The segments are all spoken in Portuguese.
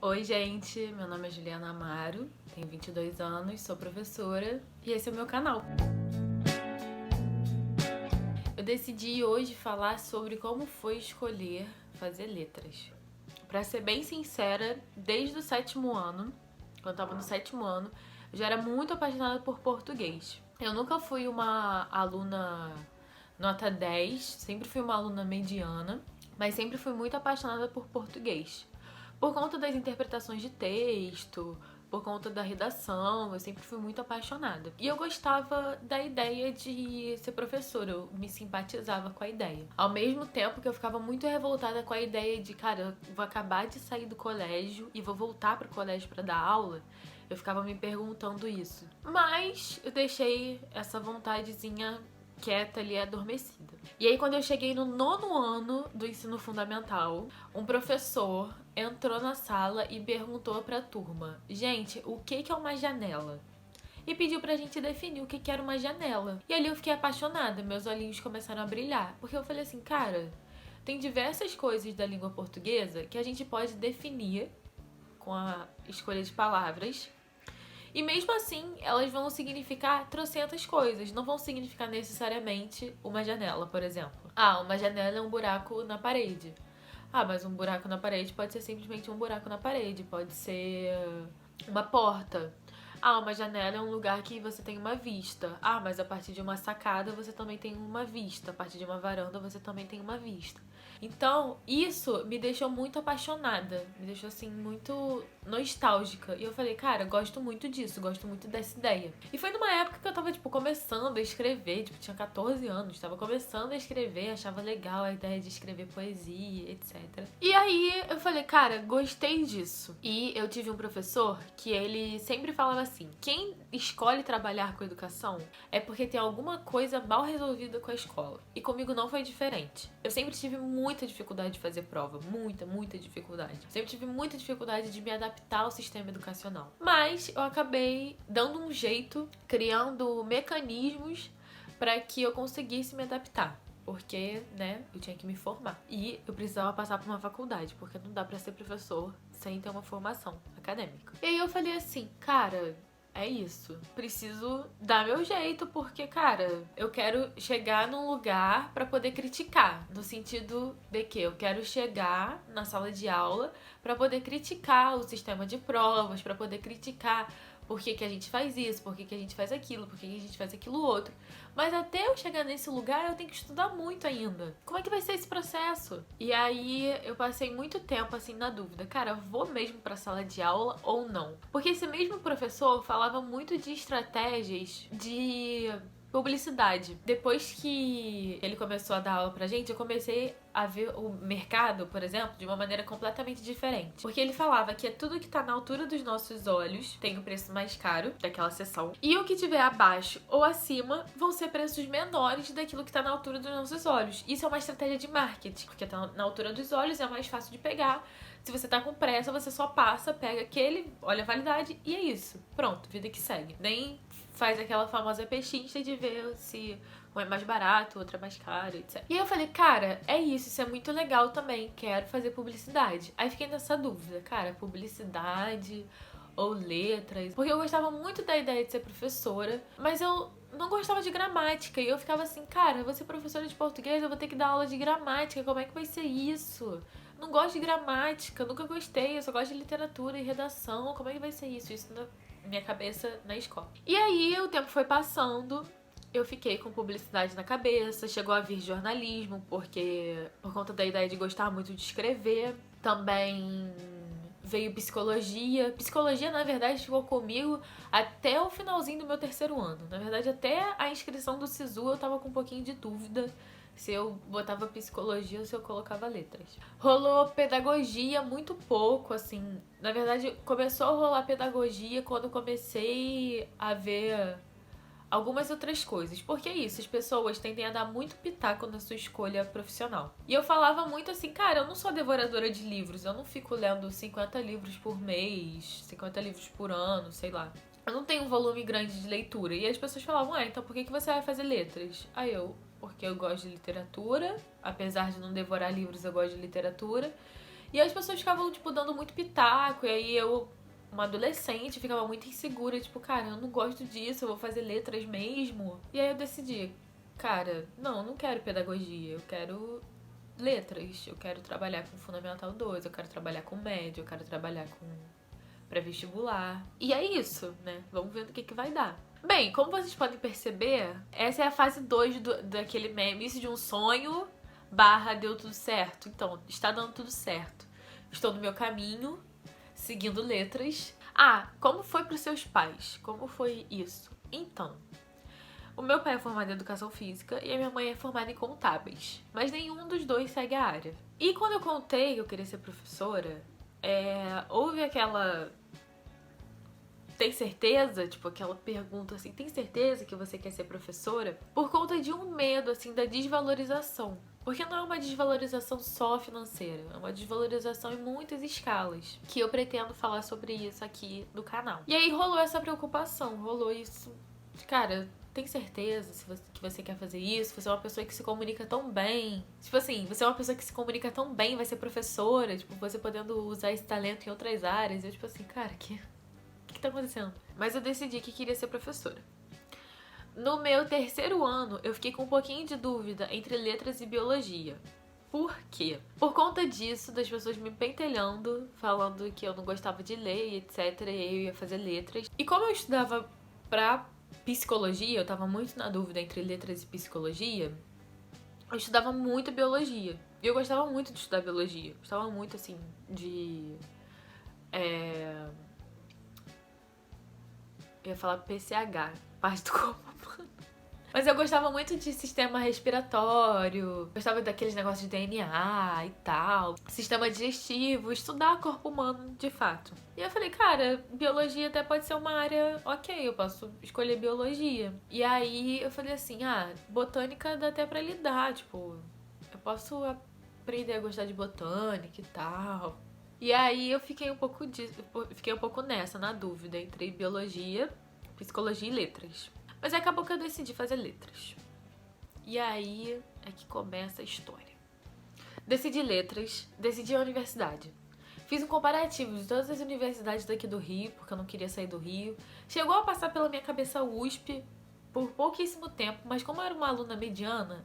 Oi, gente, meu nome é Juliana Amaro, tenho 22 anos, sou professora e esse é o meu canal. Eu decidi hoje falar sobre como foi escolher fazer letras. Pra ser bem sincera, desde o sétimo ano, quando eu tava no sétimo ano, eu já era muito apaixonada por português. Eu nunca fui uma aluna nota 10, sempre fui uma aluna mediana, mas sempre fui muito apaixonada por português. Por conta das interpretações de texto, por conta da redação, eu sempre fui muito apaixonada. E eu gostava da ideia de ser professora, eu me simpatizava com a ideia. Ao mesmo tempo que eu ficava muito revoltada com a ideia de, cara, eu vou acabar de sair do colégio e vou voltar pro colégio para dar aula. Eu ficava me perguntando isso. Mas eu deixei essa vontadezinha quieta ali, adormecida. E aí, quando eu cheguei no nono ano do ensino fundamental, um professor entrou na sala e perguntou pra turma: gente, o que é uma janela? E pediu pra gente definir o que era uma janela. E ali eu fiquei apaixonada, meus olhinhos começaram a brilhar. Porque eu falei assim, cara, tem diversas coisas da língua portuguesa que a gente pode definir com a escolha de palavras. E mesmo assim, elas vão significar trocentas coisas. Não vão significar necessariamente uma janela, por exemplo. Ah, uma janela é um buraco na parede. Ah, mas um buraco na parede pode ser simplesmente um buraco na parede. Pode ser uma porta. Ah, uma janela é um lugar que você tem uma vista. Ah, mas a partir de uma sacada você também tem uma vista. A partir de uma varanda você também tem uma vista. Então, isso me deixou muito apaixonada. Me deixou, assim, muito nostálgica. E eu falei, cara, gosto muito disso. Gosto muito dessa ideia. E foi numa época que eu tava, tipo, começando a escrever. Tipo, tinha 14 anos. Tava começando a escrever. Achava legal a ideia de escrever poesia, etc. E aí, eu falei, cara, gostei disso. E eu tive um professor que ele sempre falava assim, quem escolhe trabalhar com educação é porque tem alguma coisa mal resolvida com a escola. E comigo não foi diferente. Eu sempre tive muita dificuldade de fazer prova. Muita dificuldade. Sempre tive muita dificuldade de me adaptar ao sistema educacional. Mas eu acabei dando um jeito, criando mecanismos para que eu conseguisse me adaptar. Porque, né, eu tinha que me formar. E eu precisava passar por uma faculdade, porque não dá pra ser professor sem ter uma formação acadêmica. E aí eu falei assim, cara, é isso. Preciso dar meu jeito, porque, cara, eu quero chegar num lugar pra poder criticar. No sentido de que eu quero chegar na sala de aula pra poder criticar o sistema de provas, pra poder criticar por que a gente faz isso, por que a gente faz aquilo, por que a gente faz aquilo outro. Mas até eu chegar nesse lugar, eu tenho que estudar muito ainda. Como é que vai ser esse processo? E aí eu passei muito tempo assim na dúvida, cara, vou mesmo pra sala de aula ou não? Porque esse mesmo professor falava muito de estratégias de publicidade. Depois que ele começou a dar aula pra gente, eu comecei a ver o mercado, por exemplo, de uma maneira completamente diferente. Porque ele falava que é tudo que tá na altura dos nossos olhos tem o preço mais caro daquela seção. E o que tiver abaixo ou acima vão ser preços menores daquilo que tá na altura dos nossos olhos. Isso é uma estratégia de marketing, porque tá na altura dos olhos, é mais fácil de pegar. Se você tá com pressa, você só passa, pega aquele, olha a validade e é isso. Pronto, vida que segue. Nem faz aquela famosa pechincha de ver se um é mais barato, outro é mais caro, etc. E aí eu falei, cara, é isso é muito legal também, quero fazer publicidade. Aí fiquei nessa dúvida, cara, publicidade ou letras, porque eu gostava muito da ideia de ser professora, mas eu não gostava de gramática, e eu ficava assim, cara, eu vou ser professora de português, eu vou ter que dar aula de gramática, como é que vai ser isso? Não gosto de gramática, nunca gostei, eu só gosto de literatura e redação, como é que vai ser isso? Isso na minha cabeça na escola. E aí o tempo foi passando, eu fiquei com publicidade na cabeça, chegou a vir jornalismo, porque por conta da ideia de gostar muito de escrever, também veio psicologia. Psicologia, na verdade, ficou comigo até o finalzinho do meu terceiro ano. Na verdade, até a inscrição do SISU eu tava com um pouquinho de dúvida se eu botava psicologia ou se eu colocava letras. Rolou pedagogia muito pouco, assim. Na verdade, começou a rolar pedagogia quando comecei a ver algumas outras coisas. Porque é isso, as pessoas tendem a dar muito pitaco na sua escolha profissional. E eu falava muito assim, cara, eu não sou devoradora de livros, eu não fico lendo 50 livros por mês, 50 livros por ano, sei lá. Eu não tenho um volume grande de leitura. E as pessoas falavam, então por que você vai fazer letras? Aí porque eu gosto de literatura, apesar de não devorar livros, eu gosto de literatura. E as pessoas ficavam, tipo, dando muito pitaco, e aí eu, uma adolescente, ficava muito insegura, tipo, cara, eu não gosto disso, eu vou fazer letras mesmo. E aí eu decidi, cara, não, eu não quero pedagogia, eu quero letras, eu quero trabalhar com Fundamental 2, eu quero trabalhar com médio, eu quero trabalhar com pré-vestibular. E é isso, né? Vamos ver o que vai dar. Bem, como vocês podem perceber, essa é a fase 2 daquele meme, isso de um sonho / deu tudo certo. Então, está dando tudo certo. Estou no meu caminho, seguindo letras. Ah, como foi para os seus pais? Como foi isso? Então, o meu pai é formado em educação física e a minha mãe é formada em contábeis. Mas nenhum dos dois segue a área. E quando eu contei que eu queria ser professora, houve aquela... Tem certeza? Tipo, aquela pergunta assim, tem certeza que você quer ser professora? Por conta de um medo, assim, da desvalorização. Porque não é uma desvalorização só financeira, é uma desvalorização em muitas escalas. Que eu pretendo falar sobre isso aqui no canal. E aí rolou essa preocupação, rolou isso. Cara, tem certeza que você quer fazer isso? Você é uma pessoa que se comunica tão bem. Tipo assim, você é uma pessoa que se comunica tão bem, vai ser professora. Tipo, você podendo usar esse talento em outras áreas. Eu, tipo assim, cara, o que tá acontecendo? Mas eu decidi que queria ser professora. No meu terceiro ano, eu fiquei com um pouquinho de dúvida entre letras e biologia. Por quê? Por conta disso, das pessoas me pentelhando, falando que eu não gostava de ler e etc. E aí eu ia fazer letras. E como eu estudava pra psicologia, eu tava muito na dúvida entre letras e psicologia, eu estudava muito biologia. E eu gostava muito de estudar biologia. Eu gostava muito, assim, de... Eu ia falar PCH, parte do corpo humano. Mas eu gostava muito de sistema respiratório, gostava daqueles negócios de DNA e tal, sistema digestivo, estudar corpo humano de fato. E eu falei, cara, biologia até pode ser uma área ok, eu posso escolher biologia. E aí eu falei assim, botânica dá até pra lidar, tipo, eu posso aprender a gostar de botânica e tal. E aí eu fiquei um pouco nessa, na dúvida, entre biologia, psicologia e letras. Mas acabou que eu decidi fazer letras. E aí é que começa a história. Decidi letras, decidi a universidade. Fiz um comparativo de todas as universidades daqui do Rio, porque eu não queria sair do Rio. Chegou a passar pela minha cabeça USP por pouquíssimo tempo, mas como eu era uma aluna mediana,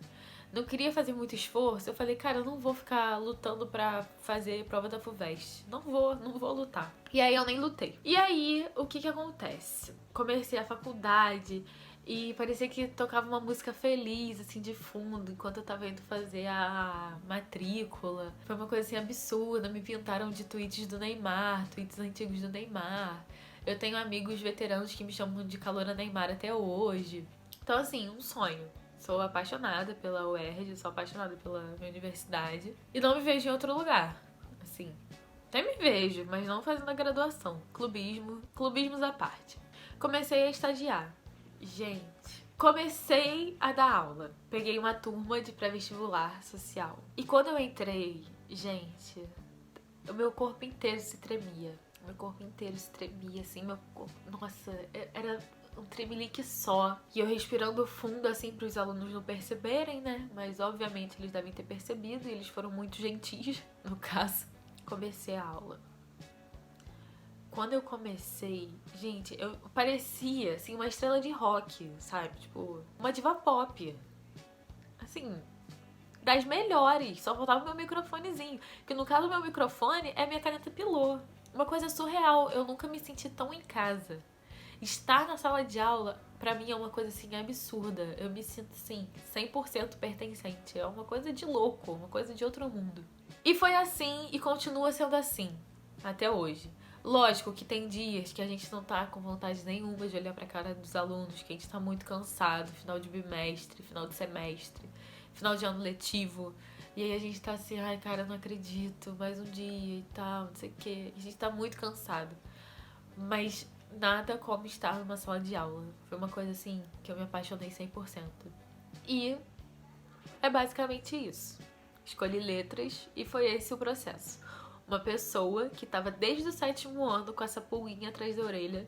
não queria fazer muito esforço, eu falei, cara, eu não vou ficar lutando pra fazer prova da FUVEST. Não vou lutar. E aí eu nem lutei. E aí, o que acontece? Comecei a faculdade e parecia que tocava uma música feliz, assim, de fundo, enquanto eu tava indo fazer a matrícula. Foi uma coisa, assim, absurda. Me pintaram de tweets do Neymar, tweets antigos do Neymar. Eu tenho amigos veteranos que me chamam de Caloura Neymar até hoje. Então, assim, um sonho. Sou apaixonada pela UERJ, sou apaixonada pela minha universidade. E não me vejo em outro lugar. Assim, até me vejo, mas não fazendo a graduação. Clubismos à parte. Comecei a estagiar. Gente, comecei a dar aula. Peguei uma turma de pré-vestibular social. E quando eu entrei, gente, o meu corpo inteiro se tremia. Meu corpo inteiro se tremia, assim, meu corpo... Nossa, era... um tremelique só. E eu respirando fundo, assim, para os alunos não perceberem, né? Mas, obviamente, eles devem ter percebido e eles foram muito gentis, no caso. Comecei a aula. Quando eu comecei, gente, eu parecia, assim, uma estrela de rock, sabe? Tipo, uma diva pop. Assim, das melhores. Só faltava o meu microfonezinho. Que no caso, o meu microfone é minha caneta Pilô. Uma coisa surreal. Eu nunca me senti tão em casa. Estar na sala de aula, pra mim, é uma coisa, assim, absurda. Eu me sinto, assim, 100% pertencente. É uma coisa de louco, uma coisa de outro mundo. E foi assim, e continua sendo assim, até hoje. Lógico que tem dias que a gente não tá com vontade nenhuma de olhar pra cara dos alunos, que a gente tá muito cansado, final de bimestre, final de semestre, final de ano letivo. E aí a gente tá assim, ai, cara, eu não acredito, mais um dia e tal, não sei o quê. A gente tá muito cansado. Mas... nada como estar numa sala de aula. Foi uma coisa, assim, que eu me apaixonei 100%. E é basicamente isso. Escolhi letras e foi esse o processo. Uma pessoa que estava desde o 7º ano com essa pulguinha atrás da orelha,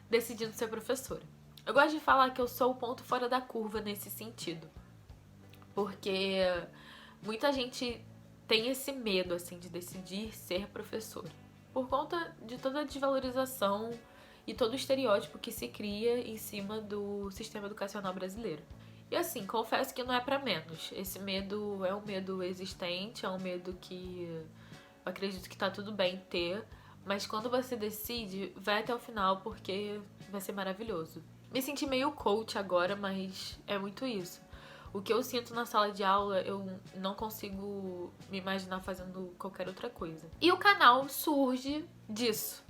decidindo ser professora. Eu gosto de falar que eu sou o ponto fora da curva nesse sentido. Porque muita gente tem esse medo, assim, de decidir ser professor. Por conta de toda a desvalorização e todo o estereótipo que se cria em cima do sistema educacional brasileiro. E assim, confesso que não é pra menos. Esse medo é um medo existente, é um medo que eu acredito que tá tudo bem ter, mas quando você decide, vai até o final porque vai ser maravilhoso. Me senti meio coach agora, mas é muito isso. O que eu sinto na sala de aula, eu não consigo me imaginar fazendo qualquer outra coisa. E o canal surge disso.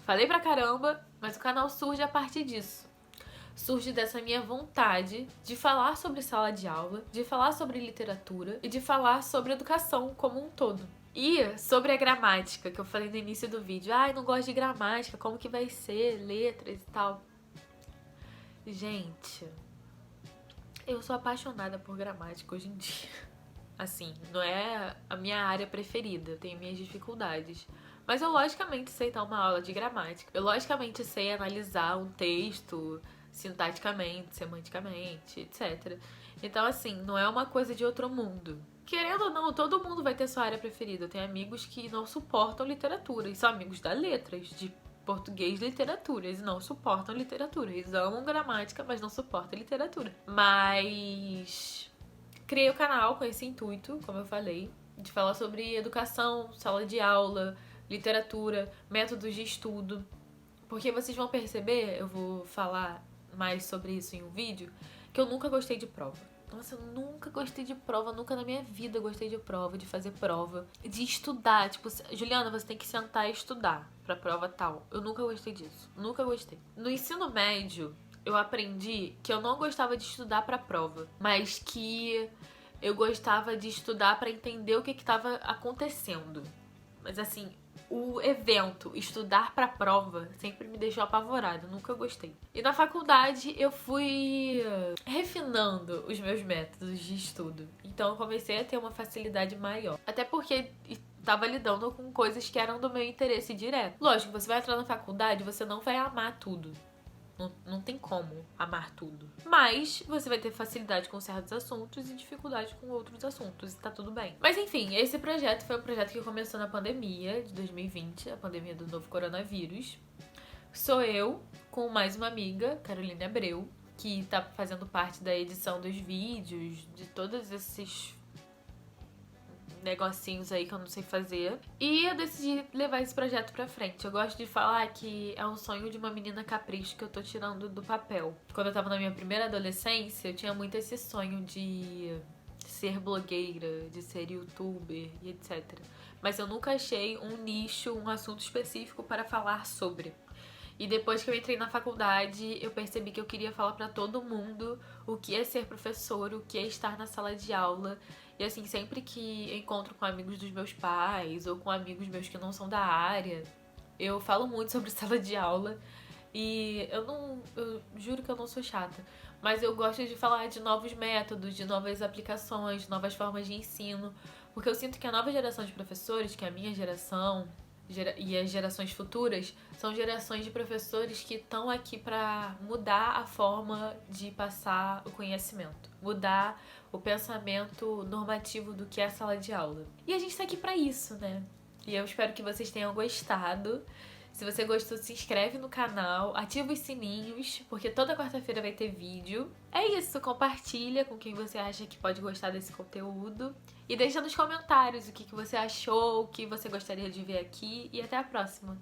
Falei pra caramba, mas o canal surge a partir disso. Surge dessa minha vontade de falar sobre sala de aula, de falar sobre literatura e de falar sobre educação como um todo. E sobre a gramática, que eu falei no início do vídeo. Ai, não gosto de gramática, como que vai ser, letras e tal. Gente, eu sou apaixonada por gramática hoje em dia. Assim, não é a minha área preferida, eu tenho minhas dificuldades. Mas eu logicamente sei dar uma aula de gramática. Eu logicamente sei analisar um texto sintaticamente, semanticamente, etc. Então, assim, não é uma coisa de outro mundo. Querendo ou não, todo mundo vai ter sua área preferida. Eu tenho amigos que não suportam literatura, e são amigos da letras, de português e literatura. Eles não suportam literatura. Eles amam gramática, mas não suportam literatura. Mas criei o canal com esse intuito, como eu falei, de falar sobre educação, sala de aula, literatura, métodos de estudo. Porque vocês vão perceber, eu vou falar mais sobre isso em um vídeo, que eu nunca gostei de prova. Nossa, eu nunca gostei de prova, nunca na minha vida gostei de prova, de fazer prova, de estudar. Tipo, Juliana, você tem que sentar e estudar pra prova tal. Eu nunca gostei disso, nunca gostei. No ensino médio, eu aprendi que eu não gostava de estudar pra prova, mas que eu gostava de estudar pra entender o que estava acontecendo. Mas assim, o evento, estudar pra prova, sempre me deixou apavorada, nunca gostei. E na faculdade eu fui refinando os meus métodos de estudo. Então eu comecei a ter uma facilidade maior. Até porque tava lidando com coisas que eram do meu interesse direto. Lógico, você vai entrar na faculdade, você não vai amar tudo. Não tem como amar tudo. Mas você vai ter facilidade com certos assuntos e dificuldade com outros assuntos. E tá tudo bem. Mas enfim, esse projeto foi um projeto que começou na pandemia de 2020, a pandemia do novo coronavírus. Sou eu com mais uma amiga, Caroline Abreu, que tá fazendo parte da edição dos vídeos, de todos esses negocinhos aí que eu não sei fazer. E eu decidi levar esse projeto pra frente. Eu gosto de falar que é um sonho de uma menina capricho que eu tô tirando do papel. Quando eu tava na minha primeira adolescência, eu tinha muito esse sonho de ser blogueira, de ser youtuber e etc. Mas eu nunca achei um nicho, um assunto específico para falar sobre. E depois que eu entrei na faculdade, eu percebi que eu queria falar pra todo mundo o que é ser professor, o que é estar na sala de aula. E assim, sempre que eu encontro com amigos dos meus pais ou com amigos meus que não são da área, eu falo muito sobre sala de aula. E eu juro que eu não sou chata, mas eu gosto de falar de novos métodos, de novas aplicações, de novas formas de ensino. Porque eu sinto que a nova geração de professores, que é a minha geração, e as gerações futuras, são gerações de professores que estão aqui para mudar a forma de passar o conhecimento, mudar o pensamento normativo do que é a sala de aula. E a gente tá aqui para isso, né? E eu espero que vocês tenham gostado. Se você gostou, se inscreve no canal, ativa os sininhos, porque toda quarta-feira vai ter vídeo. É isso, compartilha com quem você acha que pode gostar desse conteúdo. E deixa nos comentários o que você achou, o que você gostaria de ver aqui. E até a próxima!